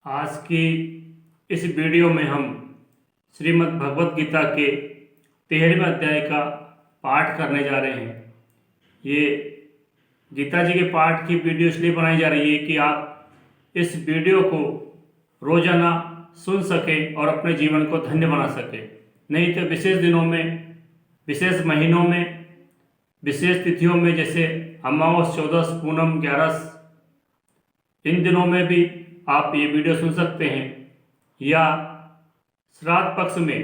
आज की इस वीडियो में हम श्रीमद् भगवत गीता के 13वें अध्याय का पाठ करने जा रहे हैं। ये गीता जी के पाठ की वीडियो इसलिए बनाई जा रही है कि आप इस वीडियो को रोजाना सुन सकें और अपने जीवन को धन्य बना सकें। नहीं तो विशेष दिनों में, विशेष महीनों में, विशेष तिथियों में जैसे अमावस, चौदस, पूनम, ग्यारस, इन दिनों में भी आप ये वीडियो सुन सकते हैं। या श्राद्ध पक्ष में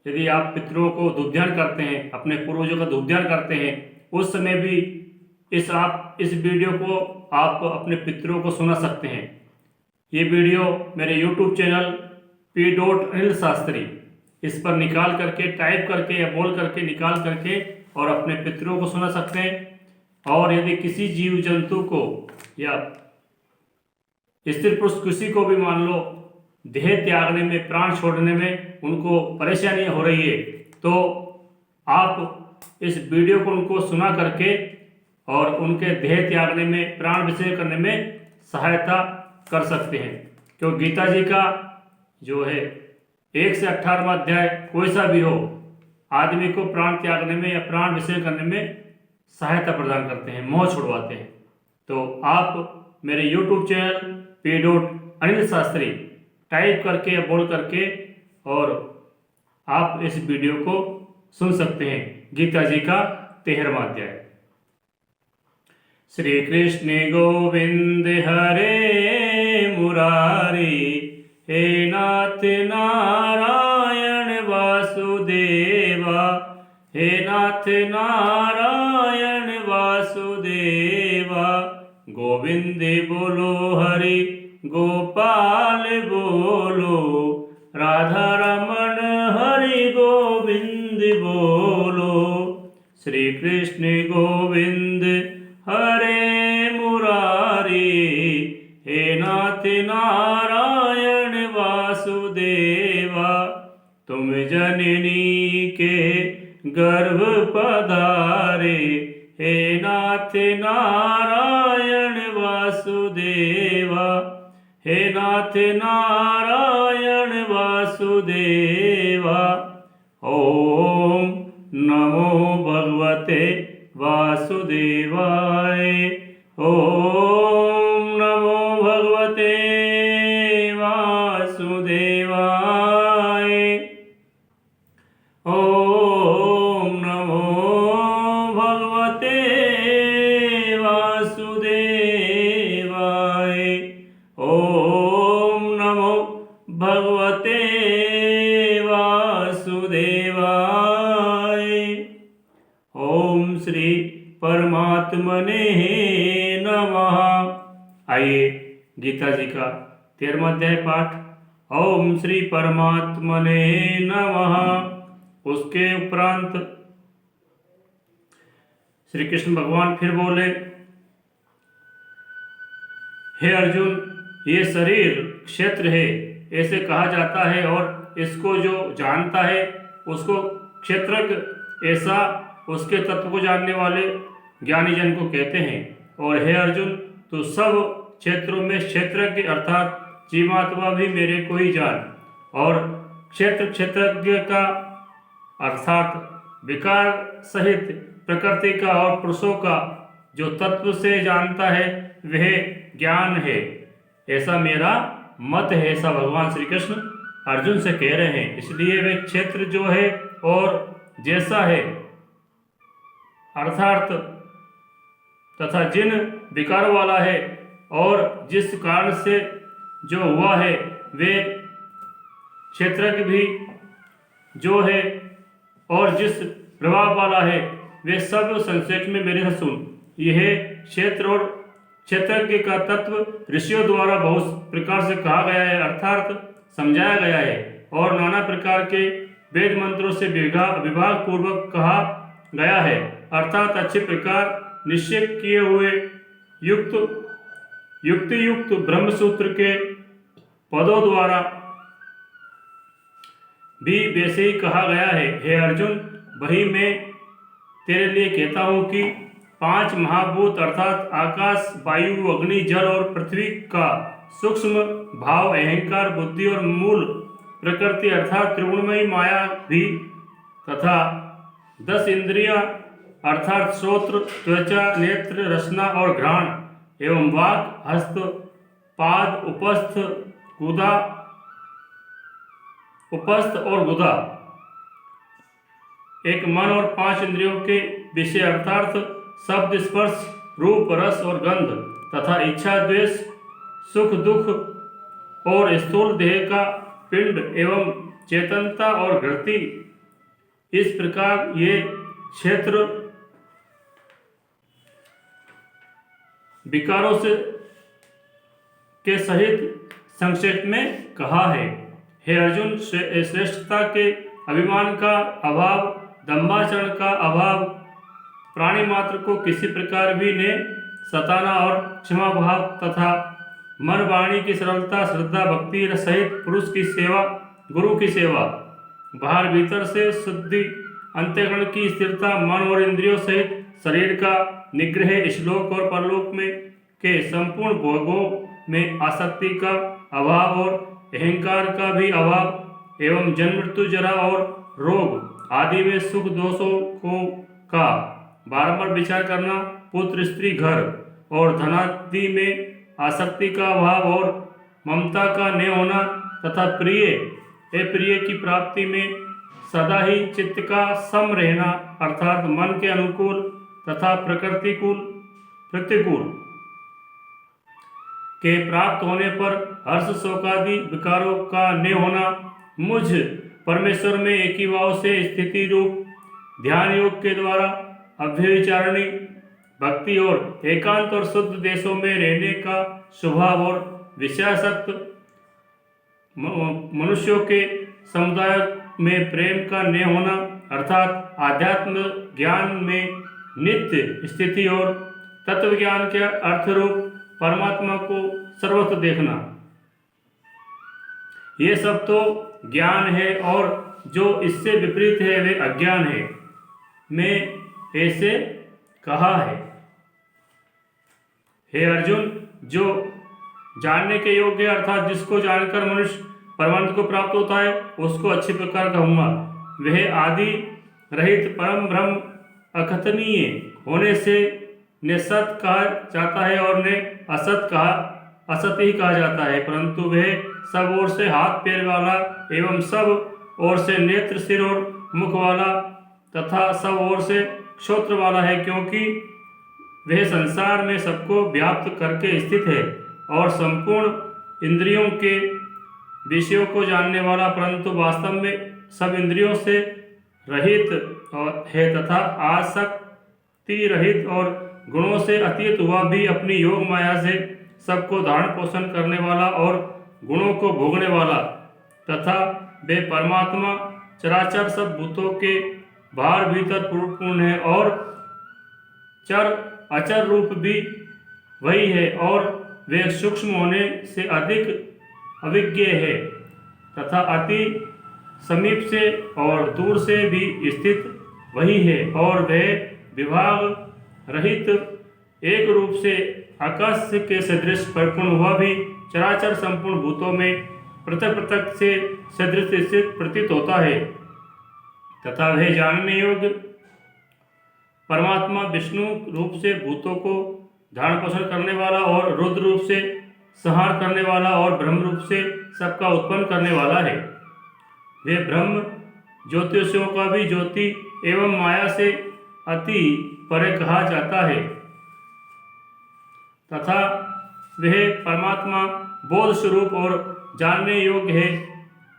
यदि आप पितरों को धूपध्यान करते हैं, अपने पूर्वजों का धूपध्यान करते हैं, उस समय भी इस वीडियो को आप अपने पितरों को सुना सकते हैं। ये वीडियो मेरे YouTube चैनल P. शास्त्री इस पर निकाल करके, टाइप करके या बोल करके, निकाल करके और अपने पितरों को सुना सकते हैं। और यदि किसी जीव जंतु को या स्त्री पुरुष किसी को भी मान लो देह त्यागने में, प्राण छोड़ने में उनको परेशानियां हो रही है, तो आप इस वीडियो को उनको सुना करके और उनके देह त्यागने में, प्राण विसर्जन करने में सहायता कर सकते हैं। क्योंकि गीता जी का जो है 1 से 18वां अध्याय कोई सा भी हो, आदमी को प्राण त्यागने में या प्राण विसर्जन करने में सहायता प्रदान करते हैं, मोह छुड़वाते हैं। तो आप मेरे YouTube channel P. Shastri type करके या बोल करके और आप इस वीडियो को सुन सकते हैं। गीता जी का 13वां अध्याय। श्री कृष्ण गोविंद हरे मुरारी, हे नाथ नारायण वासुदेवा, हे नाथ नारायण वासुदेवा। गोविंद बोलो हरि गोपाल बोलो, राधा रमण हरि गोविंद बोलो। श्री कृष्ण गोविंद हरे मुरारी, हे नाथ नारायण वासुदेवा। तुम जननी के गर्भ पधारे, हे नाथ नारायण वासुदेवा, हे नाथ नारायण वासुदेवा। ओम नमो भगवते वासुदेवाय, ओम नमो भगवते वासुदेवाय, ओम नमो भगवते वासुदेवाय, ओम नमो भगवते वासुदेवाय। ओम श्री परमात्मने नमः। आइए गीता जी का 13वां अध्याय पाठ। ओम श्री परमात्मने नमः। उसके उपरांत श्री कृष्ण भगवान फिर बोले, हे अर्जुन, ये शरीर क्षेत्र है ऐसे कहा जाता है, और इसको जो जानता है उसको क्षेत्रज्ञ, ऐसा उसके तत्व को जानने वाले ज्ञानी जन को कहते हैं। और हे अर्जुन, तो सब क्षेत्रों में क्षेत्रज्ञ अर्थात जीवात्मा भी मेरे को ही जान। और क्षेत्रज्ञ का अर्थात विकार सहित प्रकृति का और पुरुषों का जो तत्व से जानता है वह ज्ञान है, ऐसा मेरा मत है। ऐसा भगवान श्री कृष्ण अर्जुन से कह रहे हैं। इसलिए वे क्षेत्र जो है और जैसा है अर्थात तथा जिन विकार वाला है और जिस कारण से जो हुआ है वे क्षेत्रज्ञ भी जो है, और जिस प्रभाव वाला है वे सब संक्षेप में मेरे से सुन। यह क्षेत्र और क्षेत्रज्ञ का तत्व ऋषियों द्वारा बहुत प्रकार से कहा गया है, अर्थात समझाया गया है, और नाना प्रकार के वेद मंत्रों से विभाग पूर्वक कहा गया है, अर्थात अच्छे प्रकार निश्चय किए हुए युक्त ब्रह्मसूत्र के पदों द्वारा भी वैसे ही कहा गया है। हे अर्जुन, वही मैं तेरे लिए कहता हूँ कि 5 महाभूत अर्थात आकाश, वायु, अग्नि, जल और पृथ्वी का सूक्ष्म भाव अहंकार बुद्धि और मूल प्रकृति अर्थात त्रिगुणमयी माया भी तथा 10 इंद्रियां अर्थात श्रोत्र त्वचा नेत्र रसना और घ्राण एवं वाक हस्त पाद उपस्थ और गुदा एक मन और 5 इंद्रियों के विषय अर्थात शब्द स्पर्श रूप रस और गंध तथा इच्छा द्वेष सुख दुख और स्थूल देह का पिंड एवं चेतनता और गति। इस प्रकार ये क्षेत्र विकारों से के सहित संक्षेप में कहा है। हे अर्जुन, श्रेष्ठता के अभिमान का अभाव, दंभाचरण का अभाव, प्राणी मात्र को किसी प्रकार भी ने सताना और क्षमा भाव तथा मन वाणी की सरलता श्रद्धा भक्ति सहित पुरुष की सेवा गुरु की सेवा बाहर भीतर से शुद्धि अंतःकरण की स्थिरता मन और इंद्रियों सहित शरीर का निग्रह श्लोक और परलोक में के संपूर्ण भोगों में आसक्ति का अभाव और अहंकार का भी अभाव एवं जन्म मृत्यु जरा और रोग आदि में सुख दोषों को का बारंबार विचार करना पुत्र स्त्री घर और धनादि में आसक्ति का अभाव और ममता का न होना तथा प्रिय अप्रिय की प्राप्ति में सदा ही चित्त का सम रहना अर्थात मन के अनुकूल तथा प्रतिकूल के प्राप्त होने पर हर्ष शोकादि विकारों का न होना मुझ परमेश्वर में एक ही भाव से स्थिति रूप ध्यान योग के द्वारा अव्यभिचारिणी भक्ति और एकांत और शुद्ध देशों में रहने का स्वभाव और विषयासक्त मनुष्यों के समुदाय में प्रेम का न होना अर्थात आध्यात्म ज्ञान में नित्य स्थिति और तत्व ज्ञान के अर्थ रूप परमात्मा को सर्वत्र देखना, ये सब तो ज्ञान है और जो इससे विपरीत है वे अज्ञान है। मैं ऐसे कहा है। हे अर्जुन, जो जानने के योग्य अर्थात जिसको जानकर मनुष्य परमानंद को प्राप्त होता है उसको अच्छी प्रकार कहूँगा। वह आदि रहित परम ब्रह्म अकथनीय होने से न सत कहा जाता है और न असत ही कहा जाता है, परंतु वह सब ओर से हाथ पैर वाला एवं सब ओर से नेत्र सिर और मुख वाला तथा सब ओर से क्षोत्र वाला है, क्योंकि वह संसार में सबको व्याप्त करके स्थित है और संपूर्ण इंद्रियों के विषयों को जानने वाला, परंतु वास्तव में सब इंद्रियों से रहित है तथा आसक्ति रहित और गुणों से अतीत हुआ भी अपनी योग माया से सबको धारण पोषण करने वाला और गुणों को भोगने वाला तथा वे परमात्मा चराचर सब भूतों के बाहर भीतर पूर्ण है और चर अचर रूप भी वही है और वे सूक्ष्म होने से अधिक अविज्ञ है तथा अति समीप से और दूर से भी स्थित वही है और वह विभाग रहित एक रूप से आकाश के सदृश परिपूर्ण हुआ भी चराचर संपूर्ण भूतों में पृथक पृथक से सदृश स्थित प्रतीत होता है तथा वह जानने योग्य परमात्मा विष्णु रूप से भूतों को धारण पोषण करने वाला और रुद्र रूप से संहार करने वाला और ब्रह्म रूप से सबका उत्पन्न करने वाला है। वे ब्रह्म ज्योतिषियों का भी ज्योति एवं माया से अति परे कहा जाता है तथा वह परमात्मा बोध स्वरूप और जानने योग्य है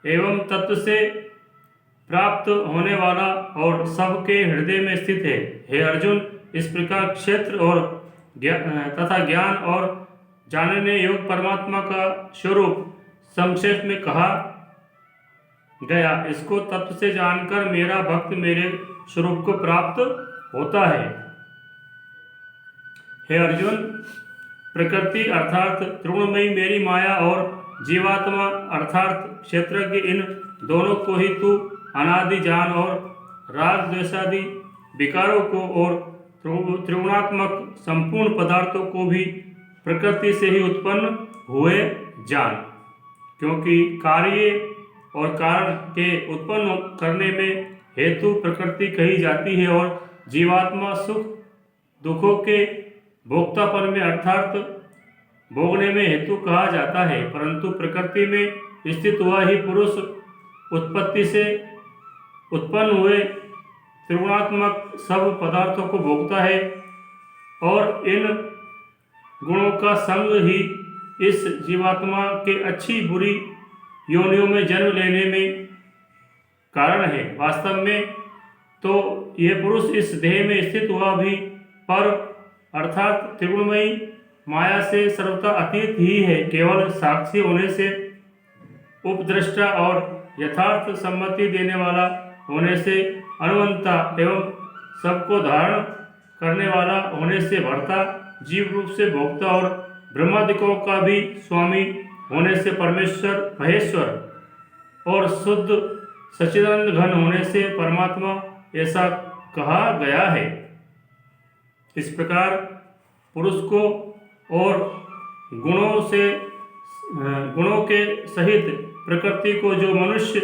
एवं तत्व से प्राप्त होने वाला और सबके हृदय में स्थित है। हे अर्जुन, इस प्रकार क्षेत्र और ज्ञान और जानने योग्य परमात्मा का स्वरूप संक्षेप में कहा गया। इसको तत्व से जानकर मेरा भक्त मेरे स्वरूप को प्राप्त होता है। हे अर्जुन, प्रकृति अर्थात त्रिगुणमयी मेरी माया और जीवात्मा अर्थात क्षेत्र के इन दोनों को ही तू अनादि जान और राग द्वेषादि विकारों को और त्रिगुणात्मक संपूर्ण पदार्थों को भी प्रकृति से ही उत्पन्न हुए जान, क्योंकि कार्य और कारण के उत्पन्न करने में हेतु प्रकृति कही जाती है और जीवात्मा सुख दुखों के भोक्तापन में अर्थात भोगने में हेतु कहा जाता है। परंतु प्रकृति में स्थित हुआ ही पुरुष उत्पत्ति से उत्पन्न हुए त्रिगुणात्मक सब पदार्थों को भोगता है और इन गुणों का संग ही इस जीवात्मा के अच्छी बुरी योनियों में जन्म लेने में कारण है। वास्तव में तो यह पुरुष इस देह में स्थित हुआ भी पर अर्थात त्रिगुणमयी माया से सर्वथा अतीत ही है। केवल साक्षी होने से उपद्रष्टा और यथार्थ सम्मति देने वाला होने से अनुमंता एवं सबको धारण करने वाला होने से भर्ता जीव रूप से भोक्ता और ब्रह्मादिकों का भी स्वामी होने से परमेश्वर महेश्वर और शुद्ध सच्चिदानंद घन होने से परमात्मा ऐसा कहा गया है। इस प्रकार पुरुष को और गुणों के सहित प्रकृति को जो मनुष्य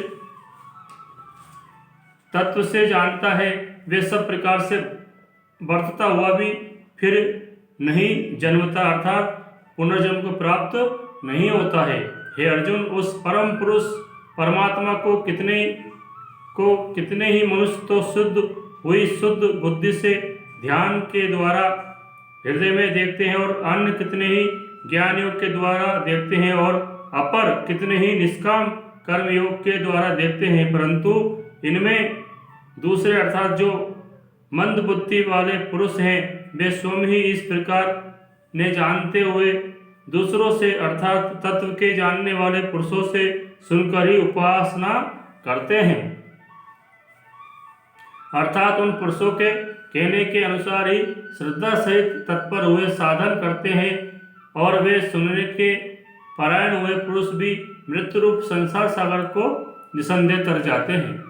तत्व से जानता है वे सब प्रकार से वर्तता हुआ भी फिर नहीं जन्मता अर्थात पुनर्जन्म को प्राप्त नहीं होता है। हे अर्जुन, उस परम पुरुष परमात्मा को कितने ही मनुष्य तो शुद्ध बुद्धि से ध्यान के द्वारा हृदय में देखते हैं और अन्य कितने ही ज्ञान योग के द्वारा देखते हैं और अपर कितने ही निष्काम कर्म योग के द्वारा देखते हैं, परंतु इनमें दूसरे अर्थात जो मंद बुद्धि वाले पुरुष हैं वे स्वयं ही इस प्रकार ने जानते हुए दूसरों से अर्थात तत्व के जानने वाले पुरुषों से सुनकर ही उपासना करते हैं, अर्थात उन पुरुषों के कहने के अनुसार ही श्रद्धा सहित तत्पर हुए साधन करते हैं और वे सुनने के परायण हुए पुरुष भी मृत्यु रूप संसार सागर को निसंदेह तर जाते हैं।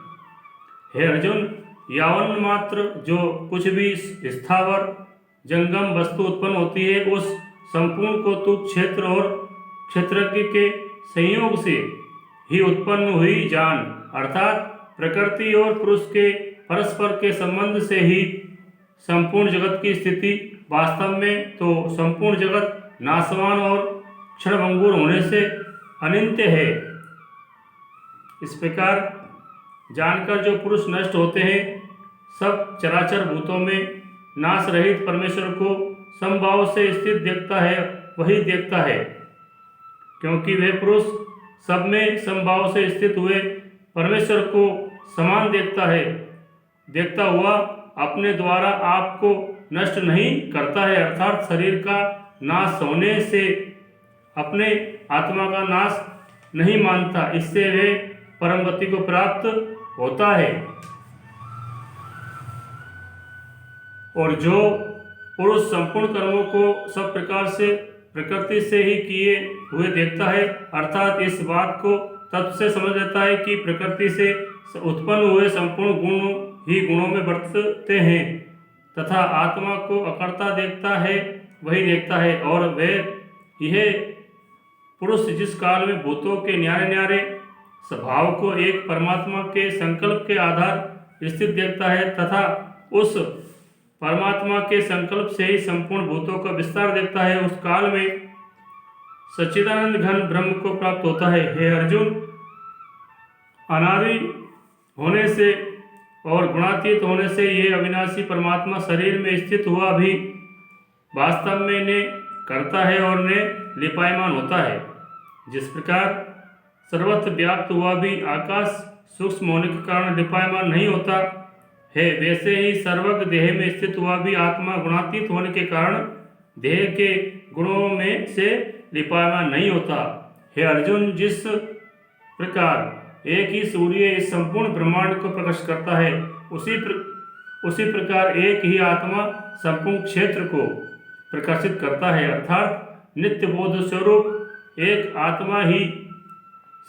हे अर्जुन, यावन मात्र जो कुछ भी स्थावर जंगम वस्तु उत्पन्न होती है उस संपूर्ण को तू क्षेत्र और क्षेत्रज्ञ के संयोग से ही उत्पन्न हुई जान, अर्थात प्रकृति और पुरुष के परस्पर के संबंध से ही संपूर्ण जगत की स्थिति। वास्तव में तो संपूर्ण जगत नाशवान और क्षणभंगुर होने से अनित्य है। इस प्रकार जानकर जो पुरुष नष्ट होते हैं सब चराचर भूतों में नाश रहित परमेश्वर को समभाव से स्थित देखता है, वही देखता है, क्योंकि वह पुरुष सब में समभाव से स्थित हुए परमेश्वर को समान देखता हुआ अपने द्वारा आपको नष्ट नहीं करता है, अर्थात शरीर का नाश होने से अपने आत्मा का नाश नहीं मानता, इससे वे परम गति को प्राप्त होता है। और जो पुरुष संपूर्ण कर्मों को सब प्रकार से प्रकृति से ही किए हुए देखता है, अर्थात इस बात को तब से समझ लेता है कि प्रकृति से उत्पन्न हुए संपूर्ण गुण ही गुणों में बरतते हैं तथा आत्मा को अकर्ता देखता है वही देखता है, और वह यह पुरुष जिस काल में भूतों के न्यारे न्यारे स्वभाव को एक परमात्मा के संकल्प के आधार स्थित देखता है तथा उस परमात्मा के संकल्प से ही संपूर्ण भूतों का विस्तार देखता है, उस काल में सच्चिदानंद घन ब्रह्म को प्राप्त होता है। हे अर्जुन, अनादि होने से और गुणातीत होने से ये अविनाशी परमात्मा शरीर में स्थित हुआ भी वास्तव में ने करता है और ने लिपायमान होता है। जिस प्रकार सर्वत्र व्याप्त हुआ भी आकाश सूक्ष्म होने के कारण लिपायमान नहीं होता है, वैसे ही सर्वज्ञ देह में स्थित हुआ भी आत्मा गुणातीत होने के कारण देह के गुणों में से लिपायमान नहीं होता। हे अर्जुन, जिस प्रकार एक ही सूर्य इस संपूर्ण ब्रह्मांड को प्रकाश करता है, उसी प्रकार एक ही आत्मा संपूर्ण क्षेत्र को प्रकाशित करता है, अर्थात नित्य बोध स्वरूप एक आत्मा ही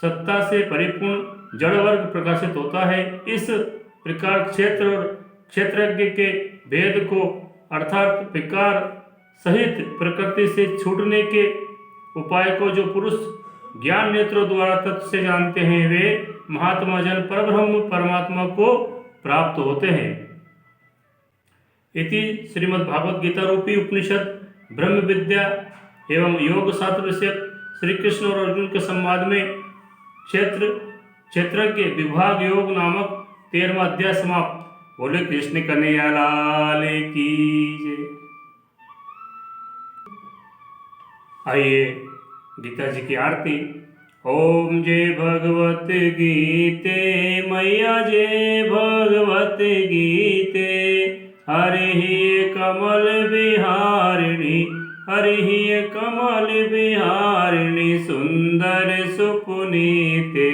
सत्ता से परिपूर्ण जड़ वर्ग प्रकाशित होता है। इस प्रकार क्षेत्र और क्षेत्रज्ञ के भेद को अर्थात विकार सहित प्रकृति से छूटने के उपाय को जो पुरुष ज्ञान नेत्रों द्वारा तत्व से जानते हैं, वे महात्मा जन परब्रह्म परमात्मा को प्राप्त होते हैं। इति श्रीमद्भागवत गीता रूपी उपनिषद ब्रह्म विद्या एवं योग शास्त्र विषयक श्री कृष्ण और अर्जुन के संवाद में क्षेत्रज्ञ विभाग योग नामक 13वां अध्याय समाप्त। बोले कृष्ण कन्हैया लाल की जय। आइए गीता जी की आरती। ओम जय भगवत गीते मैया जय भगवत गीते। हरि कमल बिहारिणी हरि कमल बिहारिणी सुंदर सुपुनीते।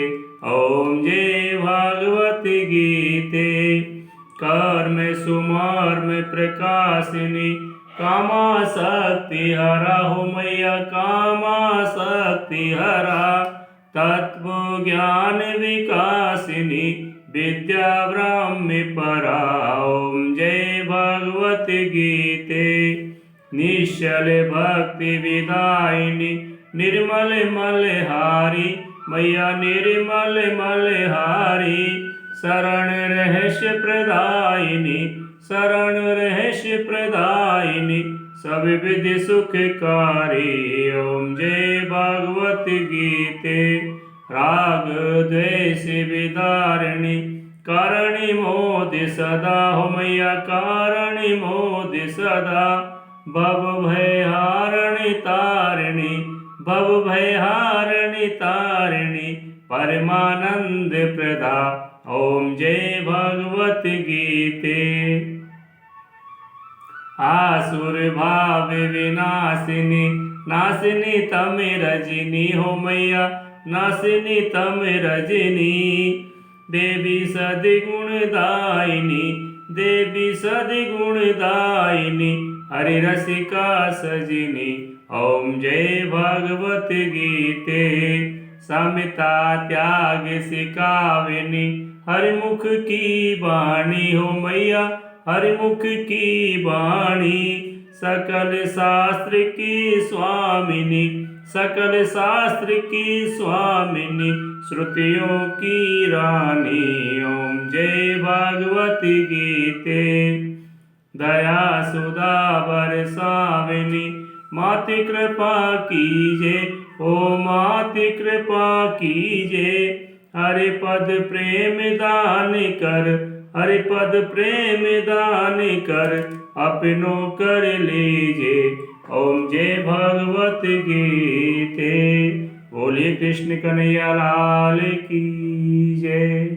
ओम जय भगवत गीते। कर्म सुमर्म प्रकाशिनी कामा शक्ति हरा हो मैया कामा शक्ति हरा। तत्व ज्ञान विकासिनी विद्या ब्रह्म परा। ओम जय भगवत गीते। निश्चल भक्ति विदायिनी निर्मल मलहारी मैया निर्मल मलहारी। शरण रहस्य प्रदायिनी शरण रहस्य प्रदायिनी सब विधि सुखकारी। ओम जय भगवत गीते। राग द्वेष विदारिणी कारणी मोदि सदा हो मैया कारणी मोदि सदा। भव भय हारिणी तारिणी भव भय हारिणी तारिणी परमानंद प्रदा। ओम जय भगवत गीते। आसुर भाव विनाशिनी नाशिनी तम रजनी हो मैया नाशिनी तम रजनी। देवी सद्गुण दायिनी देवी सद्गुण दायिनी हरि रसिका सजिनी। ओम जय भगवत गीते। समता त्याग सिखाविनी हरिमुख की वाणी हो मैया हरिमुख की वाणी। सकल शास्त्र की स्वामिनी सकल शास्त्र की स्वामिनी श्रुतियों की रानी। ओम जय भगवत गीते। दया सुधा बरसाविनी माति कृपा कीजे ओ माति कृपा कीजे। हरि पद प्रेम दान कर हरि पद प्रेम दान कर अपनो कर लीजे। ओम जय भगवत गीते। बोलिए कृष्ण कन्हैया लाल की जय।